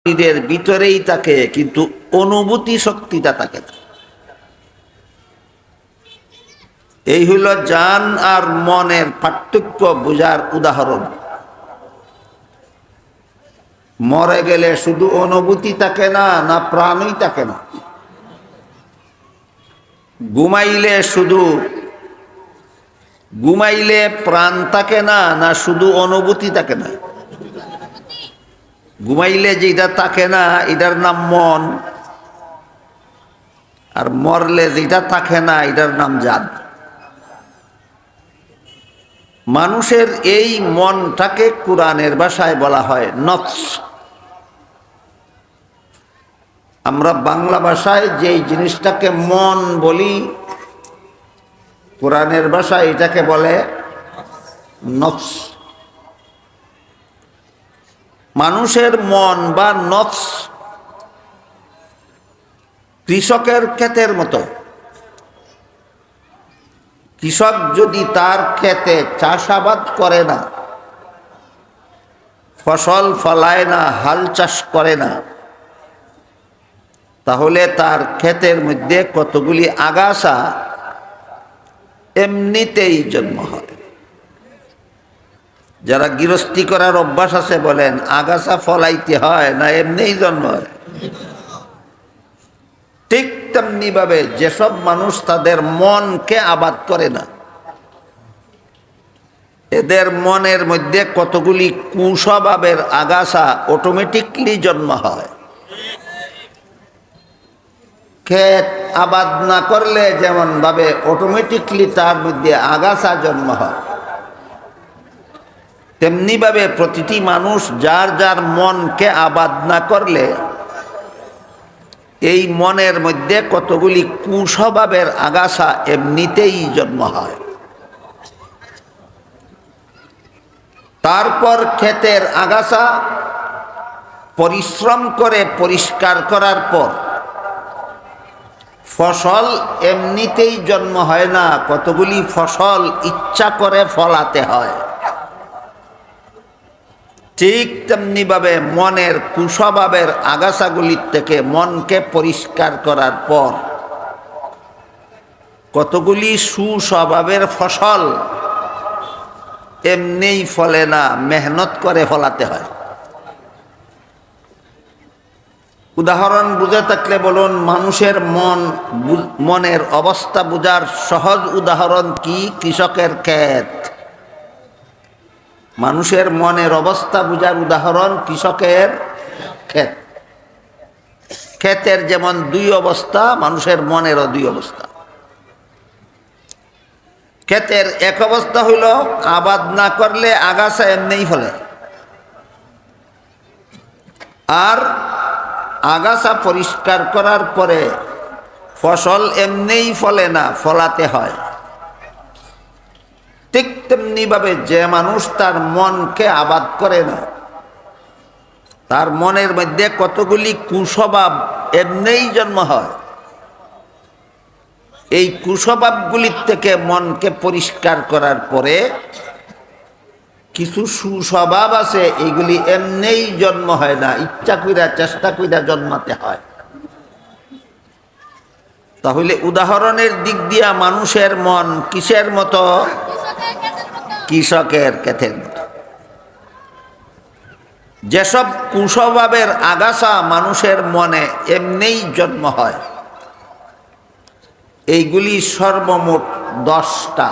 শরীরের ভিতরেই থাকে, কিন্তু অনুভূতি শক্তিটা থাকে না। এই হলো জান আর মনের পার্থক্য বোঝার উদাহরণ। মরে গেলে শুধু অনুভূতি থাকে না, না প্রাণই থাকে না। ঘুমাইলে প্রাণ থাকে না, না শুধু অনুভূতি থাকে না। ঘুমাইলে যেটা থাকে না এটার নাম মন, আর মরলে যেটা থাকে না এটার নাম জান। মানুষের এই মনটাকে কোরআনের ভাষায় বলা হয় নফস। আমরা বাংলা ভাষায় যেই জিনিসটাকে মন বলি, কোরআনের ভাষায় এটাকে বলে নফস। মানুষের মন বা নফস কৃষকের ক্ষেতের মতো। কৃষক যদি তার ক্ষেতে চাষাবাদ করে না, ফসল ফলায় না, হাল চাষ করে না, তাহলে তার ক্ষেতের মধ্যে কতগুলি আগাছা এমনিতেই জন্ম হয়। যারা গৃহস্থী করার অভ্যাস আছে বলেন, আগাছা ফলাইতে হয় না এমনিই জন্ম হয়? ঠিক তেমনি ভাবে যেসব মানুষ তাদের মনকে আবাদ করে না, এদের মনের মধ্যে কতগুলি কুস্বভাবের আগাছা অটোমেটিকলি জন্ম হয়। ক্ষেত আবাদ না করলে যেমন ভাবে অটোমেটিকলি তার মধ্যে আগাছা জন্ম হয়, তেমনি ভাবে প্রতিটি মানুষ যার যার মনকে আবাদ না করলে এই মনের মধ্যে কতগুলি কুস্বভাবের আগাছা এমনিতেই জন্ম হয়। তারপর ক্ষেতের আগাছা পরিশ্রম করে পরিষ্কার করার পর ফসল এমনিতেই জন্ম হয় না, কতগুলি ফসল ইচ্ছা করে ফলাতে হয়। ঠিক তেমনি ভাবে মনের কুস্বভাবের আগাছাগুলির থেকে মনকে পরিষ্কার করার পর কতগুলি সুস্বভাবের ফসল এমনিই ফলে না, মেহনত করে ফলাতে হয়। উদাহরণ বুঝে থাকলে বলুন, মানুষের মনের অবস্থা বোঝার সহজ উদাহরণ কি? কৃষকের ক্ষেত। মানুষের মনের অবস্থা বোঝার উদাহরণ কৃষকের ক্ষেত। ক্ষেতের যেমন দুই অবস্থা, মানুষের মনেরও দুই অবস্থা। ক্ষেতের এক অবস্থা হইল আবাদ না করলে আগাছা এমনিই ফলে, আর আগাছা পরিষ্কার করার পরে ফসল এমনিই ফলে না, ফলাতে হয়। ঠিক তেমনি ভাবে যে মানুষ তার মনকে আবাদ করে না, তার মনের মধ্যে কতগুলি কুস্বভাব এমনিই জন্ম হয়। এই কুস্বভাবগুলির থেকে মনকে পরিষ্কার করার পরে কিছু সুস্বভাব আছে, এইগুলি এমনিই জন্ম হয় না, ইচ্ছা কইরা চেষ্টা কইরা জন্মাতে হয়। তাহলে উদাহরণের দিক দিয়া মানুষের মন কিসের মতো? কৃষকের ক্ষেতের মতো। যেসব কুস্বভাবের আগাছা মানুষের মনে এমনিই জন্ম হয়, এইগুলি সর্বমোট 10টা।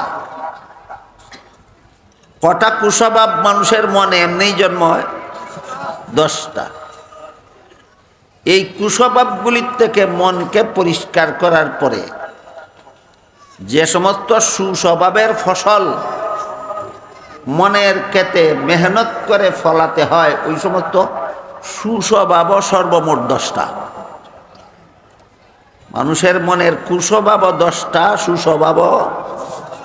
কটা কুস্বভাব মানুষের মনে এমনিই জন্ম হয়? 10টা। এই কুস্বভাবগুলির থেকে মনকে পরিষ্কার করার পরে যে সমস্ত সুস্বভাবের ফসল মনের ক্ষেতে মেহনত করে ফলাতে হয়, ওই সমস্ত সুস্বভাবও সর্বমোট 10টা। মানুষের মনের কুস্বভাবও 10টা, সুস্বভাবও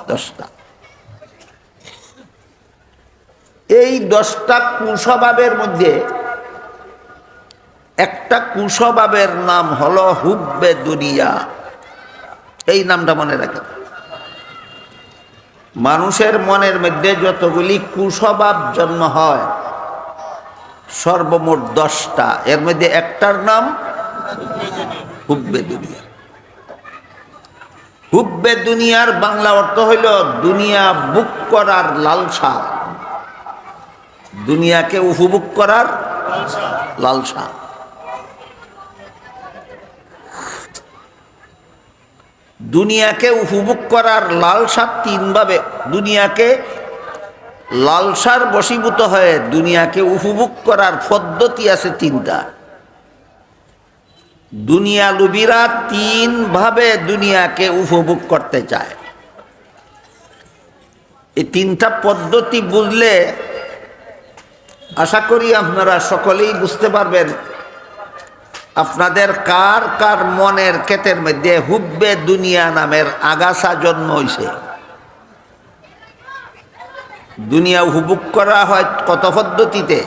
10টা। এই 10টা কুস্বভাবের মধ্যে একটা কুস্বভাবের নাম হলো হুব্বে দুনিয়া। এই নামটা মনে রাখেন। মানুষের মনের মধ্যে যতগুলি কুস্বভাব জন্ম হয়, সর্বমোট 10টা, এর মধ্যে একটার নাম হুব্বে দুনিয়া। হুব্বে দুনিয়ার বাংলা অর্থ হইল দুনিয়া বুক করার লালসা, দুনিয়াকে উপভোগ করার লালসা। দুনিয়াকে উপভোগ করার লালসা তিনভাবে, দুনিয়াকে লালসার বশীভূত হয়ে দুনিয়াকে উপভোগ করার পদ্ধতি আছে তিনটা। দুনিয়া লুবিরা তিনভাবে দুনিয়াকে উপভোগ করতে চায়। এই তিনটা পদ্ধতি বুঝলে আশা করি আপনারা সকলেই বুঝতে পারবেন আপনাদের কার কার মনের ক্ষেতের মধ্যে হুব্বে দুনিয়া নামের আগাছা জন্ম হইছে। দুনিয়া উপভোগ করা হয় কত পদ্ধতিতে?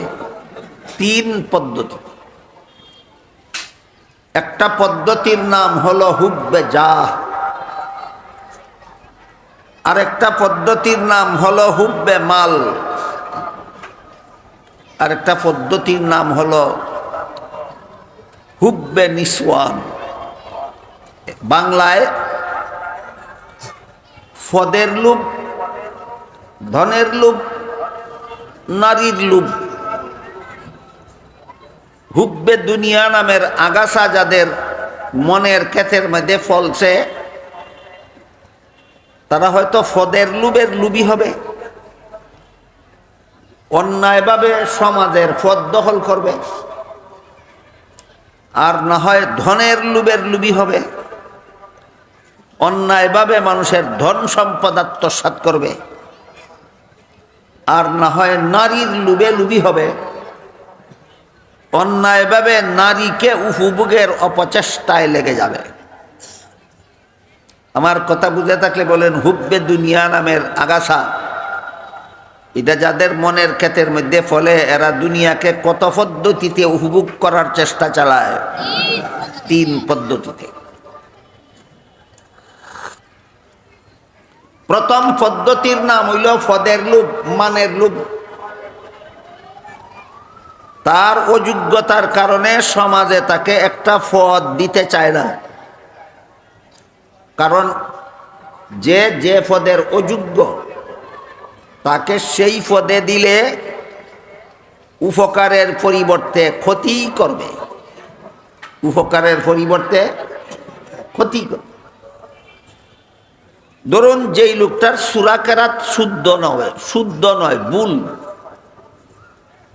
3 পদ্ধতি। একটা পদ্ধতির নাম হলো হুব্বে জাহ, আরেকটা পদ্ধতির নাম হলো হুব্বে মাল, আরেকটা পদ্ধতির নাম হলো হুব্বে নিসওয়ান। বাংলায় ফদের লোভ, ধনের লোভ, নারীর লোভ। হুব্বে দুনিয়া নামের আগাছা যাদের মনের ক্ষেতের মধ্যে ফলছে তারা হয়তো ফদের লোভের লোভী হবে, অন্যায়ভাবে সমাজের পদ দখল করবে, আর না হয় ধনের লোভের লোভী হবে, অন্যায়ভাবে মানুষের ধন সম্পদ আত্মসাৎ করবে, আর না হয় নারীর লোভে লোভী হবে, অন্যায়ভাবে নারীকে উপভোগের অপচেষ্টায় লেগে যাবে। আমার কথা বুঝে থাকলে বলেন, হুব্বে দুনিয়া নামের আগাছা এটা যাদের মনের ক্ষেতের মধ্যে ফলে এরা দুনিয়াকে কত পদ্ধতিতে উপভোগ করার চেষ্টা চালায়? 3 পদ্ধতিতে। প্রথম পদ্ধতির নাম হইল ফদের লোভ, মানের লোভ। তার অযোগ্যতার কারণে সমাজে তাকে একটা পদ দিতে চায় না, কারণ যে যে পদের অযোগ্য তাকে সেই পদে দিলে উপকারের পরিবর্তে ক্ষতি করবে, উপকারের পরিবর্তে ক্ষতি করবে। ধরুন যেই লোকটার সূরা কেরাত শুদ্ধ নয় ভুল,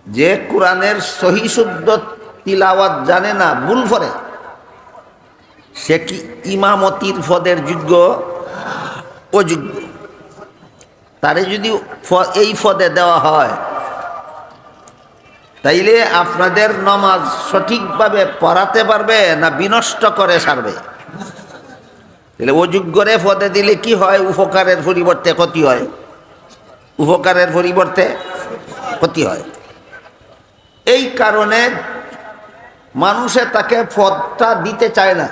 যে কোরআনের সহি শুদ্ধ তিলাওয়াত জানে না, ভুল করে, সে কি ইমামতির পদের যোগ্য? অযোগ্য। তারে যদি এই পদে দেওয়া হয় তাইলে আপনাদের নামাজ সঠিকভাবে পড়াতে পারবে না বিনষ্ট করে ছাড়বে? তাহলে অযোগ্যরে পদে দিলে কি হয়? উপকারের পরিবর্তে ক্ষতি হয়, উপকারের পরিবর্তে ক্ষতি হয়। এই কারণে মানুষে তাকে পদটা দিতে চায় না,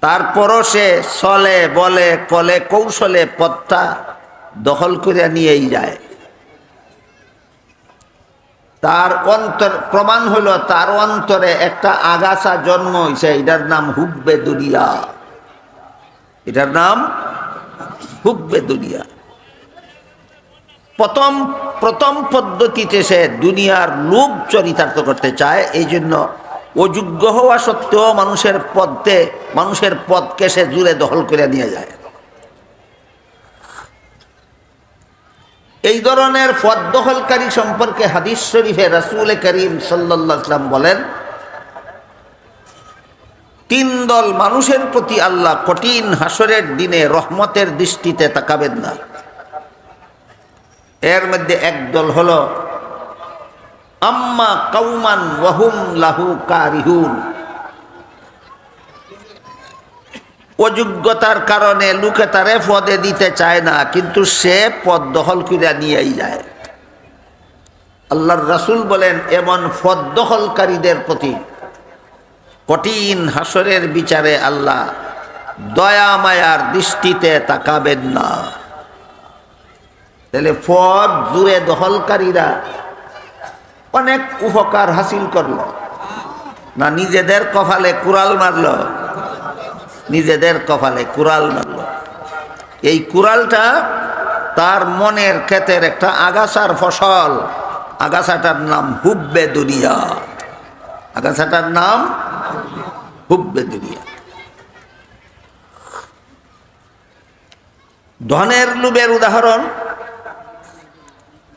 তারপরও সে চলে বলে কলে কৌশলে পদটা দখল করে নিয়েই যায়। তার অন্তর প্রমাণ হলো তার অন্তরে একটা আগাছা জন্ম হয়েছে, এটার নাম হুব্বে দুনিয়া, এটার নাম হুব্বে দুনিয়া। প্রথম পদ্ধতিতে সে দুনিয়ার লোভ চরিতার্থ করতে চায়, এই জন্য অযোগ্য হওয়া সত্ত্বেও মানুষের পদকে সে জুড়ে দখল করে নিয়ে যায়। এই ধরনের পদ দখলকারী সম্পর্কে হাদিস শরীফে রাসূল করিম সাল্লাল্লাহু আলাইহি ওয়াসাল্লাম বলেন, 3 দল মানুষের প্রতি আল্লাহ কঠিন হাসরের দিনে রহমতের দৃষ্টিতে তাকাবেন না। এর মধ্যে এক দল হলো আম্মা কাউমান ওয়াহুম লাহু কারিহুন। অযোগ্যতার কারণে লোকে তারে পদে দিতে চায় না, কিন্তু সে পদ দখল করে নিয়েই যায়। আল্লাহর রাসূল বলেন, এমন পদ দখলকারীদের প্রতি কঠিন হাসরের বিচারে আল্লাহ দয়া মায়ার দৃষ্টিতে তাকাবেন না। তাহলে পদ জুড়ে দখলকারীরা অনেক উপকার হাসিল করলো, না নিজেদের কপালে কুড়াল মারল? নিজেদের কপালে কুড়াল মারল। এই কুড়ালটা তার মনের ক্ষেতের একটা আগাছার ফসল। আগাছাটার নাম হুব্বে দুনিয়া। আগাছাটার নাম হুব্বে দুনিয়া। ধনের লোভের উদাহরণ,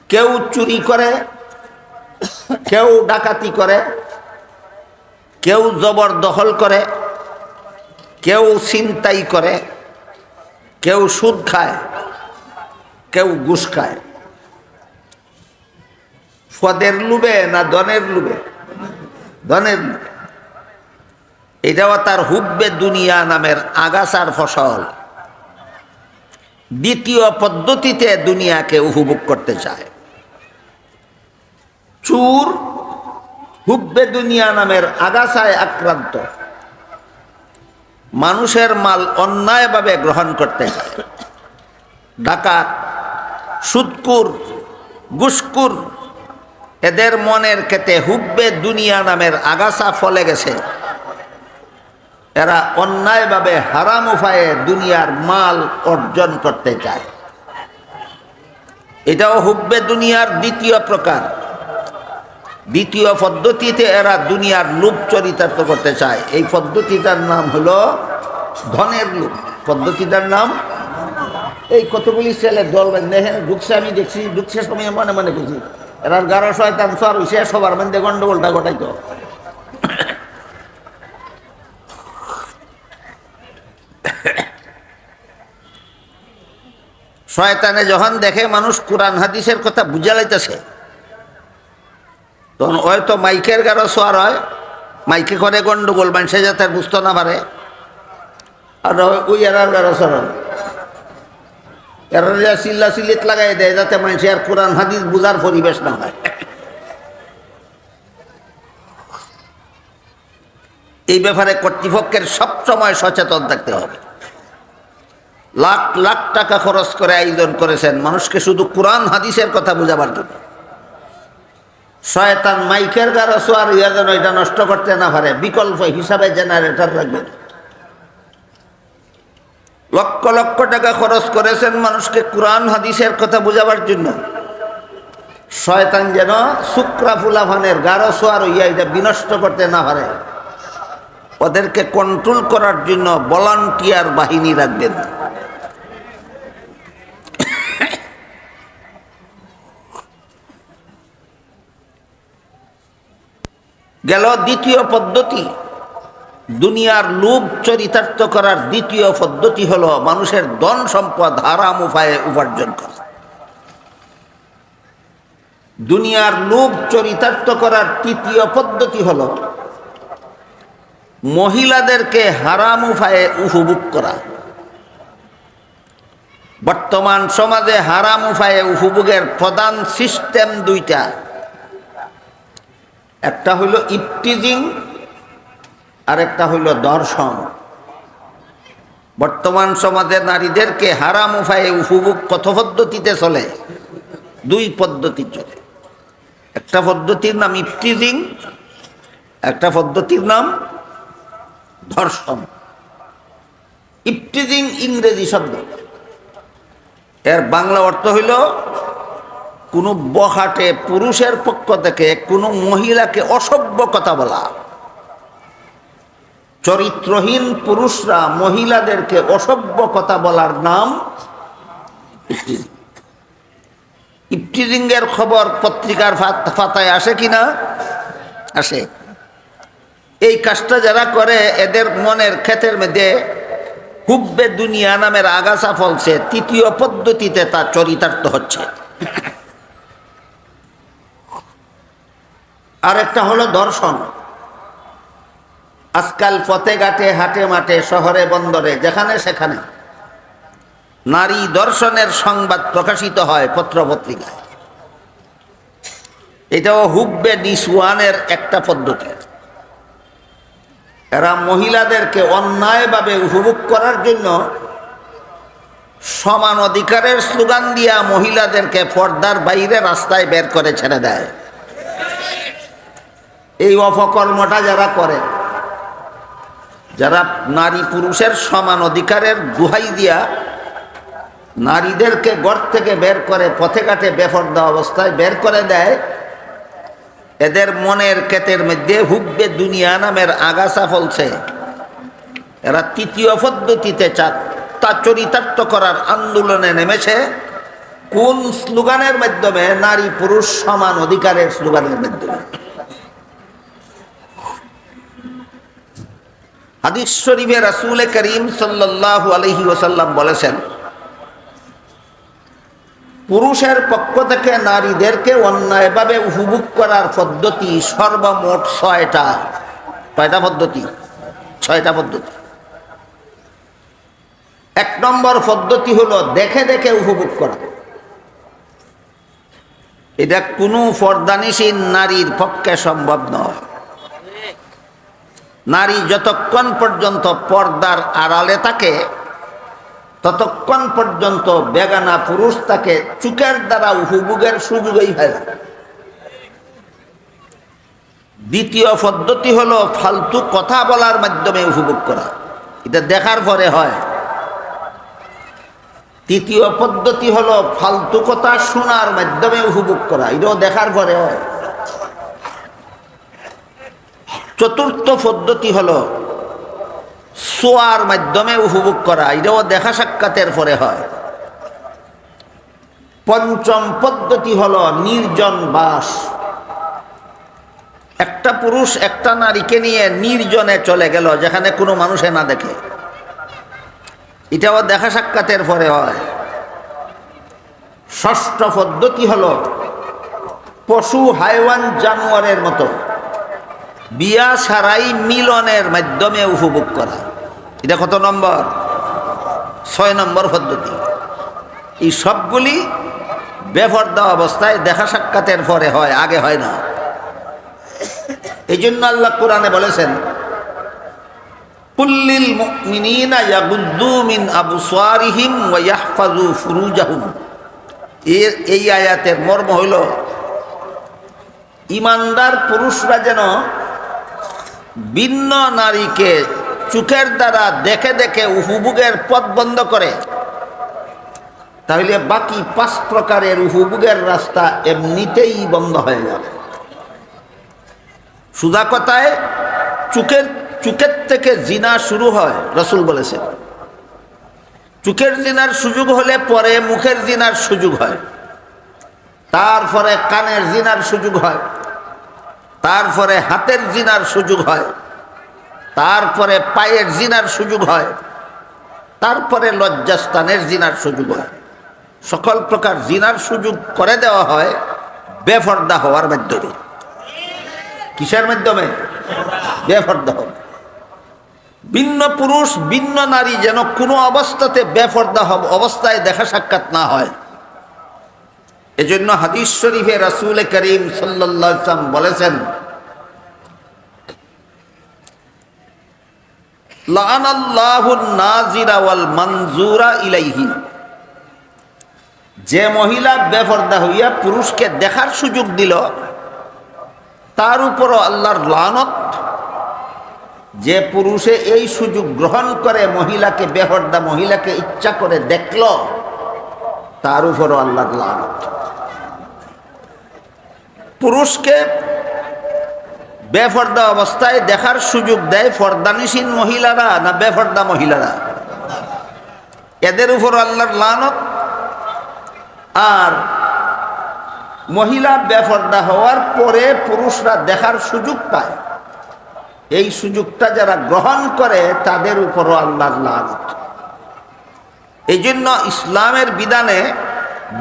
কেউ চুরি করে, কেউ ডাকাতি করে, কেউ জবরদখল করে, কেউ ছিনতাই করে, কেউ সুদ খায়, কেউ ঘুষ খায়। পদের লোভে না ধনের লোভে? ধনের লোভে। এটাও তার হুব্বে দুনিয়া নামের আগাছার ফসল। দ্বিতীয় পদ্ধতিতে দুনিয়াকে উপভোগ করতে চায়। চোর হুব্বে দুনিয়া নামের আগাছায় আক্রান্ত, মানুষের মাল অন্যায়ভাবে গ্রহণ করতে চায়। ডাকাত, সুদকুর, ঘুষখোর, এদের মনের ক্ষেতে হুব্বে দুনিয়া নামের আগাছা ফলে গেছে। এরা অন্যায়ভাবে হারাম উপায়ে দুনিয়ার মাল অর্জন করতে চায়। এটাও হুব্বে দুনিয়ার দ্বিতীয় প্রকার। দ্বিতীয় পদ্ধতিতে এরা দুনিয়ার লোভ চরিতার্থ করতে চায়। এই পদ্ধতিটার নাম হলো ধনের লোভ। পদ্ধতিটার নাম, এই কতগুলি ছেলে দল দেখেন ঢুকছে, আমি দেখছি, ঢুকছে সময় মনে মনে গেছি এরা 11 শয়তান সর হইছে, সবার মধ্যে গন্ডগোলটা ঘটাইতো। শয়তানে যখন দেখে মানুষ কোরআন হাদিসের কথা বুঝা লাইতেছে, তখন হয়তো মাইকের গারো সোয়ার হয়, মাইকে করে গন্ডগোল মানুষে যাতে বুঝতে না পারে, আর ওই এরার গারো সোয়ার হয়, এরা চিল্লা চিল্লিত লাগাই দেয় যাতে মানুষের আর কোরআন হাদিস বুঝার পরিবেশ না হয়। এই ব্যাপারে কর্তৃপক্ষের সবসময় সচেতন থাকতে হবে। লাখ লাখ টাকা খরচ করে আয়োজন করেছেন মানুষকে শুধু কোরআন হাদিসের কথা বুঝাবার জন্য। শয়তান মাইকের গারো সোয়ার ইয়া যেন এটা নষ্ট করতে না পারে, বিকল্প হিসাবে জেনারেটর রাখবেন। লক্ষ লক্ষ টাকা খরচ করেছেন মানুষকে কোরআন হাদিসের কথা বুঝাবার জন্য। শয়তান যেন শুক্রা ফুলাফানের গারো সোয়ার ইয়া এটা বিনষ্ট করতে না পারে, ওদেরকে কন্ট্রোল করার জন্য ভলান্টিয়ার বাহিনী রাখবেন। গেল দ্বিতীয় পদ্ধতি। দুনিয়ার লোভ চরিতার্থ করার দ্বিতীয় পদ্ধতি হলো মানুষের ধন সম্পদ হারাম উপায়ে উপার্জন করা। দুনিয়ার লোভ চরিতার্থ করার তৃতীয় পদ্ধতি হলো মহিলাদেরকে হারাম উপায়ে উপভোগ করা। বর্তমান সমাজে হারাম উপায়ে উপভোগের প্রধান সিস্টেম দুইটা। একটা হইল ইফটিজিং, আর একটা হইল দর্শন। বর্তমান সমাজে নারীদেরকে হারাম উপায়ে উপভোগ কত পদ্ধতিতে চলে? দুই পদ্ধতি চলে। একটা পদ্ধতির নাম ইফটিজিং, একটা পদ্ধতির নাম ধর্ষণ। ইফটিজিং ইংরেজি শব্দ, এর বাংলা অর্থ হইল কোনো বখাটে পুরুষের পক্ষ থেকে কোনো মহিলাকে অসভ্য কথা বলা। চরিত্রহীন পুরুষরা মহিলাদেরকে অসভ্য কথা বলার নাম ইফটিজিং। ইফটিজিং এর খবর পত্রিকার পাতায় আসে কিনা? আসে। এই কাজটা যারা করে এদের মনের ক্ষেতের মধ্যে হুব্বে দুনিয়া নামের আগাছা ফলছে। তৃতীয় পদ্ধতিতে তা চরিতার্থ হচ্ছে। আর একটা হলো দর্শন। আজকাল পথে ঘাটে, হাটে মাঠে, শহরে বন্দরে, যেখানে সেখানে নারী দর্শনের সংবাদ প্রকাশিত হয় পত্রপত্রিকায়। এটাও হুব্বে নিসওয়ানের একটা পদ্ধতি। এরা মহিলাদেরকে অন্যায়ভাবে উপভোগ করার জন্য সমান অধিকারের স্লোগান দিয়া মহিলাদেরকে পর্দার বাইরে রাস্তায় বের করে ছেড়ে দেয়। এই অপকর্মটা যারা করে, যারা নারী পুরুষের সমান অধিকারের দোহাই দিয়া নারীদেরকে ঘর থেকে বের করে পথে ঘাটে বেপরদা অবস্থায় বের করে দেয়, এদের মনের ক্ষেতের মধ্যে হুব্বে দুনিয়া নামের আগাছা ফলছে। এরা তৃতীয় পদ্ধতিতে তা চরিতার্থ করার আন্দোলনে নেমেছে। কোন স্লোগানের মাধ্যমে? নারী পুরুষ সমান অধিকারের স্লোগানের মাধ্যমে। হাদিস শরীফে রাসূল করিম সাল্লাল্লাহু আলাইহি ওয়াসাল্লাম বলেছেন, পুরুষের পক্ষ থেকে নারীদেরকে অন্যায়ভাবে উপভোগ করার পদ্ধতি সর্বমোট 6টা। কয়টা পদ্ধতি? 6টা পদ্ধতি। 1 নম্বর পদ্ধতি হলো দেখে দেখে উপভোগ করা। এটা কোনো পর্দানিসীন নারীর পক্ষে সম্ভব নয়। নারী যতক্ষণ পর্যন্ত পর্দার আড়ালে থাকে ততক্ষণ পর্যন্ত বেগানা পুরুষ তাকে চোখের দ্বারা উপভোগের সুযোগই হয় না। দ্বিতীয় পদ্ধতি হলো ফালতু কথা বলার মাধ্যমে উপভোগ করা, এটা দেখার পরে হয়। তৃতীয় পদ্ধতি হলো ফালতু কথা শোনার মাধ্যমে উপভোগ করা, এটাও দেখার পরে হয়। চতুর্থ পদ্ধতি হলো শোয়ার মাধ্যমে উপভোগ করা, এটাও দেখা সাক্ষাতের পরে হয়। পঞ্চম পদ্ধতি হলো নির্জন বাস। একটা পুরুষ একটা নারীকে নিয়ে নির্জনে চলে গেল, যেখানে কোনো মানুষে না দেখে, এটাও দেখা সাক্ষাতের পরে হয়। ষষ্ঠ পদ্ধতি হলো পশু হাইওয়ান জানোয়ারের মতো বিয়া ছাড়াই মিলনের মাধ্যমে উপভোগ করা, এটা কত নম্বর? 6 নম্বর পদ্ধতি। এই সবগুলি বেপরদা অবস্থায় দেখা সাক্ষাতের পরে হয়, আগে হয় না। এই জন্য আল্লাহ কোরআনে বলেছেন, কুল্লিল মুমিনিনা ইয়াগুদ্দু মিন আবসারিহিম ওয়া ইয়াহফাজু ফুরুজাহুম। এই আয়াতের মর্ম হইল ইমানদার পুরুষরা যেন ভিন্ন নারীকে চোখের দ্বারা দেখে দেখে উপভোগের পথ বন্ধ করে, তাহলে বাকি 5 প্রকারের উপভোগের রাস্তা এমনিতেই বন্ধ হয়ে যাবে। সোজা কথায় চোখের থেকে জিনা শুরু হয়, রাসূল বলেছেন। চোখের জিনার সুযোগ হলে পরে মুখের জিনার সুযোগ হয়, তারপরে কানের জিনার সুযোগ হয়, তারপরে হাতের জিনার সুযোগ হয়, তারপরে পায়ের জিনার সুযোগ হয়, তারপরে লজ্জাস্থানের জিনার সুযোগ হয়। সকল প্রকার জিনার সুযোগ করে দেওয়া হয় বেপরদা হওয়ার মাধ্যমে। কিসের মাধ্যমে? বেপরদা হওয়া। ভিন্ন পুরুষ ভিন্ন নারী যেন কোনো অবস্থাতে বেপরদা অবস্থায় দেখা সাক্ষাৎ না হয়। এজন্য হাদিস শরীফে রাসূল করিম সাল্লাল্লাহু আলাইহি ওয়াসাল্লাম বলেছেন, লাআনাল্লাহুন নাজিরা ওয়াল মানজুরা ইলাইহি। যে মহিলা বেপরদা হইয়া পুরুষকে দেখার সুযোগ দিল তার উপরও আল্লাহর লানত। যে পুরুষে এই সুযোগ গ্রহণ করে মহিলাকে বেপরদা মহিলাকে ইচ্ছা করে দেখল তার উপরও আল্লাহর লানত। পুরুষকে বেপরদা অবস্থায় দেখার সুযোগ দেয় পর্দানিসীন মহিলারা না বেপরদা মহিলারা? এদের উপর আল্লাহর লানত। আর মহিলা বেপরদা হওয়ার পরে পুরুষরা দেখার সুযোগ পায়, এই সুযোগটা যারা গ্রহণ করে তাদের উপরও আল্লাহর লানত। এই জন্য ইসলামের বিধানে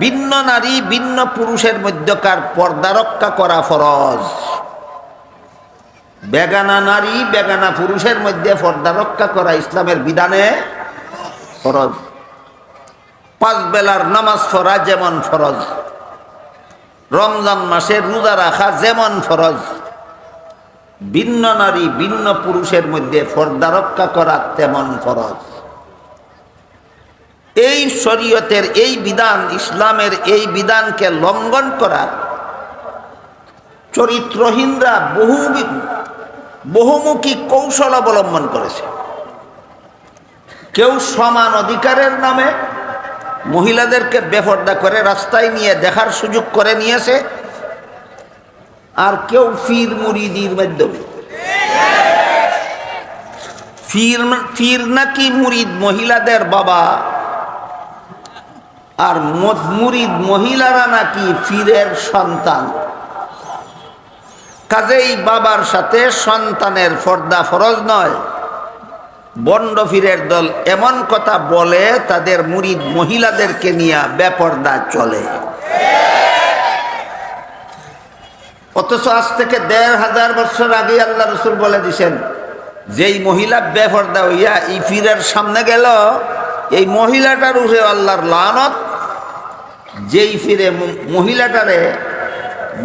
ভিন্ন নারী ভিন্ন পুরুষের মধ্যকার পর্দা রক্ষা করা ফরজ। বেগানা নারী বেগানা পুরুষের মধ্যে পর্দা রক্ষা করা ইসলামের বিধানে ফরজ। 5 বেলার নামাজ পড়া যেমন ফরজ, রমজান মাসে রোজা রাখা যেমন ফরজ, ভিন্ন নারী ভিন্ন পুরুষের মধ্যে পর্দা রক্ষা করা তেমন ফরজ। এই শরীয়তের এই বিধান, ইসলামের এই বিধানকে লঙ্ঘন করার চরিত্রহীনরা বহুমুখী কৌশল অবলম্বন করেছে। কেউ সমান অধিকারের নামে মহিলাদেরকে বেপরদা করে রাস্তায় নিয়ে দেখার সুযোগ করে নিয়েছে, আর কেউ ফির মুরিদির মাধ্যমে। ফির নাকি মুরিদ মহিলাদের বাবা, আর মুরিদ মহিলারা নাকি ফিরের সন্তান। কাজেই বাবার সাথে সন্তানের পর্দা ফরজ নয়। বন্ড ফিরের দল এমন কথা বলে তাদের মুরিদ মহিলাদেরকে নিয়ে বেপর্দা চলে। অথচ আজ থেকে ১৫০০ বছর আগে আল্লাহ রসুল বলে দিছেন, যেই মহিলা বেপর্দা হইয়া এই ফিরের সামনে গেল, এই মহিলাটার উপরে আল্লাহর লানত। যেই ফিরে মহিলাটারে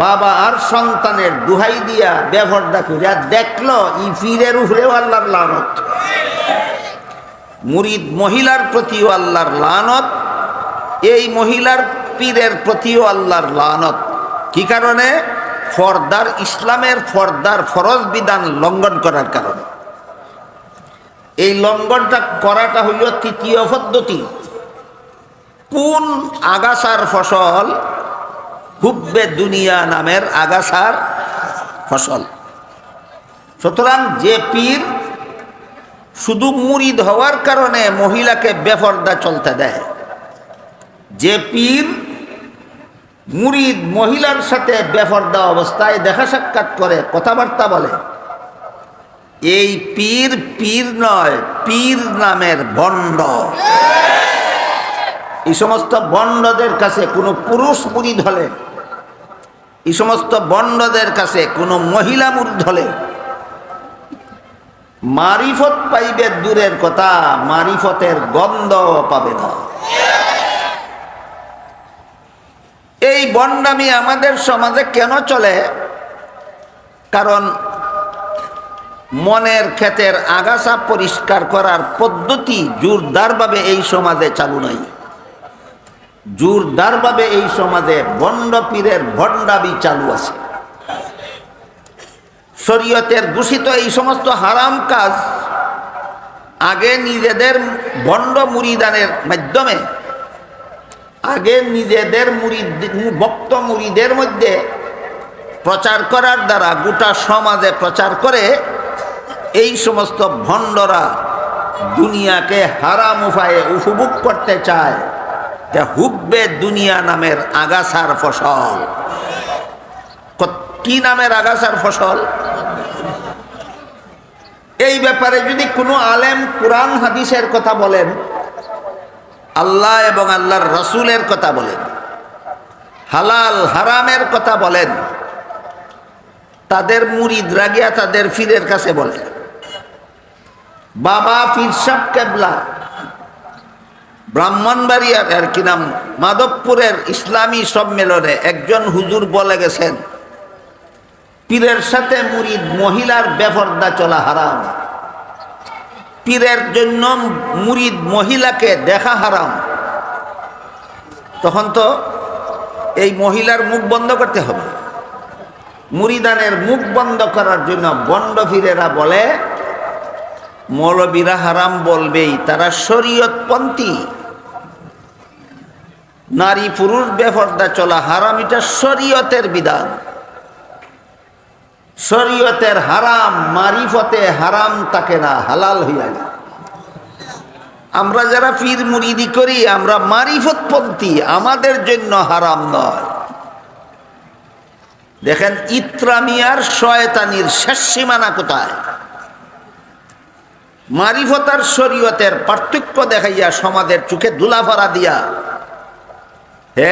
বাবা আর সন্তানের দুহাই দিয়া বেপর্দা করিয়া দেখলো, এই ফিরের উপরেও আল্লাহর লানত। মুরিদ মহিলার প্রতিও আল্লাহর লানত, এই মহিলার পীরের প্রতিও আল্লাহর লানত। কি কারণে? ফর্দার, ইসলামের ফর্দার ফরজ বিধান লঙ্ঘন করার কারণে। এই লঙ্ঘনটা করাটা হইল তৃতীয় পদ্ধতি। কোন আগাছার ফসল? হুব্বে দুনিয়া নামের আগাছার ফসল। সুতরাং যে পীর শুধু মুরিদ হওয়ার কারণে মহিলাকে বেপর্দা চলতে দেয়, যে পীর মুরিদ মহিলার সাথে বেপর্দা অবস্থায় দেখা সাক্ষাৎ করে, কথাবার্তা বলে, এই পীর পীর নয়, পীর নামের ভণ্ড। এই সমস্ত ভণ্ডদের কাছে কোনো পুরুষ মুরিদ হলে, এই সমস্ত ভণ্ডদের কাছে কোনো মহিলা মুরিদ হলে মারিফত পাইবে দূরের কথা, মারিফতের গন্ধ পাবে না। এই ভণ্ডামি আমাদের সমাজে কেন চলে? কারণ মনের ক্ষেতের আগাছা পরিষ্কার করার পদ্ধতি জোরদারভাবে এই সমাজে চালু নাই। জোরদারভাবে এই সমাজে ভণ্ড পীরের ভণ্ডামি চালু আছে। শরীয়তের ঘোষিত এই সমস্ত হারাম কাজ আগে নিজেদের ভণ্ড মুরিদানের মাধ্যমে, আগে নিজেদের ভক্ত মুরিদের মধ্যে প্রচার করার দ্বারা গোটা সমাজে প্রচার করে এই সমস্ত ভণ্ডরা দুনিয়াকে হারাম উপায়ে উপভোগ করতে চায়। যা হুব্বে দুনিয়া নামের আগাছার ফসল। কি নামের আগাছার ফসল? এই ব্যাপারে যদি কোনো আলেম কুরআন হাদিসের কথা বলেন, আল্লাহ এবং আল্লাহর রসুলের কথা বলেন, হালাল হারামের কথা বলেন, তাদের মুরিদরা গিয়া তাদের পীরের কাছে বলে। বাবা পীর সাহেব কেবলা ব্রাহ্মণবাড়িয়ার আর কি নাম মাধবপুরের ইসলামী সম্মেলনে একজন হুজুর বলে গেছেন, পীরের সাথে মুরিদ মহিলার বেপর্দা চলা হারাম। পীরের জন্য মুরিদ মহিলাকে দেখা হারাম। তখন তো এই মহিলার মুখ বন্ধ করতে হবে। মুরিদানের মুখ বন্ধ করার জন্য বন্ড পীরেরা বলে, মৌলবীরা হারাম বলবেই, তারা শরীয়তপন্থী। নারী পুরুষ বেপর্দা চলা হারাম, এটা শরীয়তের বিধান। শরীয়তের হারাম মারিফতে হারাম থাকে না, হালাল হইয়া যায়। আমরা যারা পীর মুরিদি করি, আমরা মারিফতপন্থী, আমাদের জন্য হারাম নয়। দেখেন ইত্রামিয়ার শয়তানির শেষ সীমানা কোথায়? মারিফত আর শরীয়তের পার্থক্য দেখাইয়া সমাজের চোখে ধুলাফারা দিয়া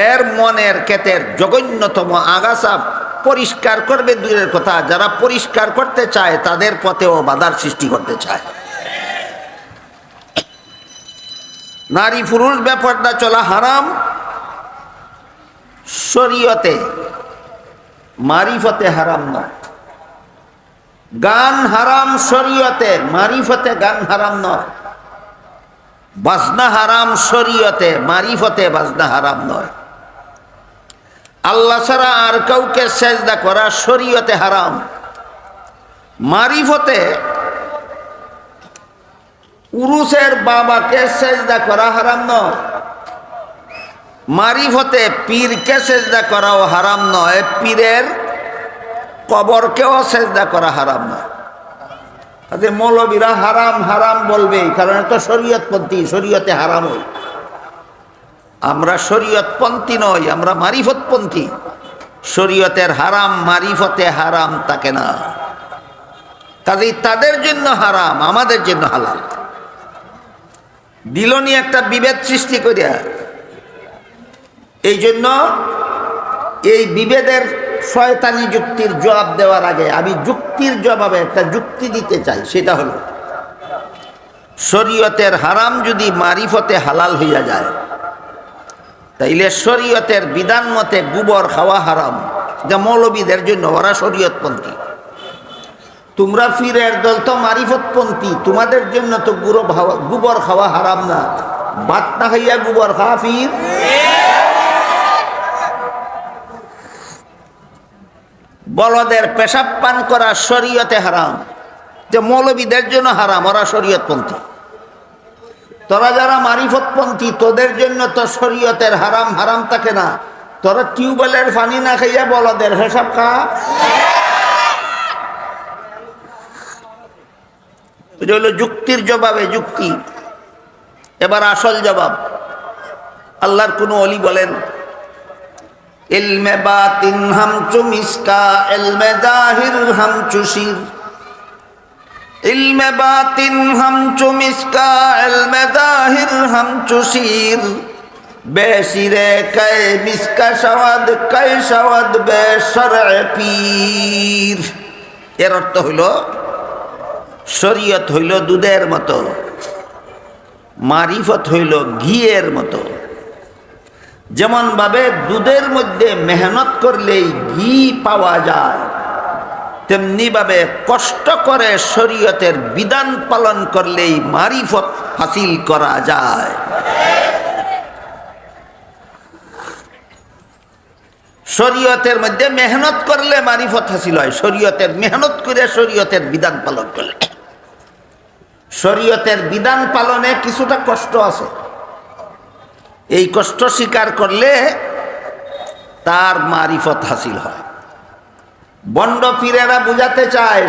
এর মনের ক্ষেতের জঘন্যতম আগাছা পরিষ্কার করবে দূরের কথা, যারা পরিষ্কার করতে চায় তাদের পথেও বাধার সৃষ্টি করতে চায়। নারী পুরুষ বেপর্দা চলা হারাম শরীয়তে, মারিফতে হারাম নয়। গান হারাম শরীয়তে, মারিফতে গান হারাম নয়। বাজনা হারাম শরীয়তে, মারিফতে বাজনা হারাম নয়। আল্লাহ ছাড়া আর কাউকে সেজদা করা শরীয়তে হারাম। মারিফতে উরুসের বাবাকে সেজদা করা হারাম নয়, মারিফতে পীরকে সেজদা করাও হারাম নয়, পীরের কবরকেও সেজদা করা হারাম নয়। তাতে মৌলবীরা হারাম হারাম বলবে, কারণ এটা শরীয়তপন্থী, শরীয়তে হারাম হই। আমরা শরীয়তপন্থী নই, আমরা মারিফতপন্থী। শরীয়তের হারাম মারিফতে হারাম থাকে না, কাজেই তাদের জন্য হারাম, আমাদের জন্য হালাল। দিলনি একটা বিভেদ সৃষ্টি করিয়া। এই জন্য এই বিভেদের শয়তানি যুক্তির জবাব দেওয়ার আগে আমি যুক্তির জবাবে একটা যুক্তি দিতে চাই। সেটা হলো, শরীয়তের হারাম যদি মারিফতে হালাল হইয়া যায়, তাইলে শরীয়তের বিধান মতে গোবর খাওয়া হারাম, যা মৌলবীদের জন্য, ওরা শরীয়তপন্থী। তোমরা ফিরের দল তো মারিফতপন্থী, তোমাদের জন্য তো গোবর খাওয়া হারাম না। ভাত না খাইয়া গোবর খাওয়া ফির। বলদের পেশাব পান করা শরীয়তে হারাম, যে মৌলবীদের জন্য হারাম, ওরা শরীয়তপন্থী। তোরা যারা মারিফতপন্থী, তোদের জন্য তো শরীয়তের হারাম হারাম থাকে না। তোরা টিউবওয়েলের পানি না খাইয়া বলদের পেশাব খা। এটা হলো যুক্তির জবাবে যুক্তি। এবার আসল জবাব। আল্লাহর কোন ওলি বলেন, ইলমে বাতিন হামচু মিসকা, ইলমে জাহির হামচু শির। ইলমে বাতিন হামচু মিসকা, ইলমে জাহির হামচু শির। বেশিরে কে মিসকা শাওয়াদ, কে শাওয়াদ বেশরএ পীর। এর অর্থ হইল, শরীয়ত হইল দুধের মতো, মারিফত হইল ঘিয়ের মতো। যেমন ভাবে দুধের মধ্যে মেহনত করলেই ঘি পাওয়া যায়, তেমনি ভাবে কষ্ট করে শরীয়তের বিধান পালন করলেই মারিফত হাসিল করা যায়। শরীয়তের মধ্যে মেহনত করলে মারিফত হাসিল হয়, শরীয়তের মেহনত করে শরীয়তের বিধান পালন করলে। শরীয়তের বিধান পালনে কিছুটা কষ্ট আছে, এই কষ্ট স্বীকার করলে তার মারিফত হাসিল হয়। বন্ড পীরেরা বুঝাতে চায়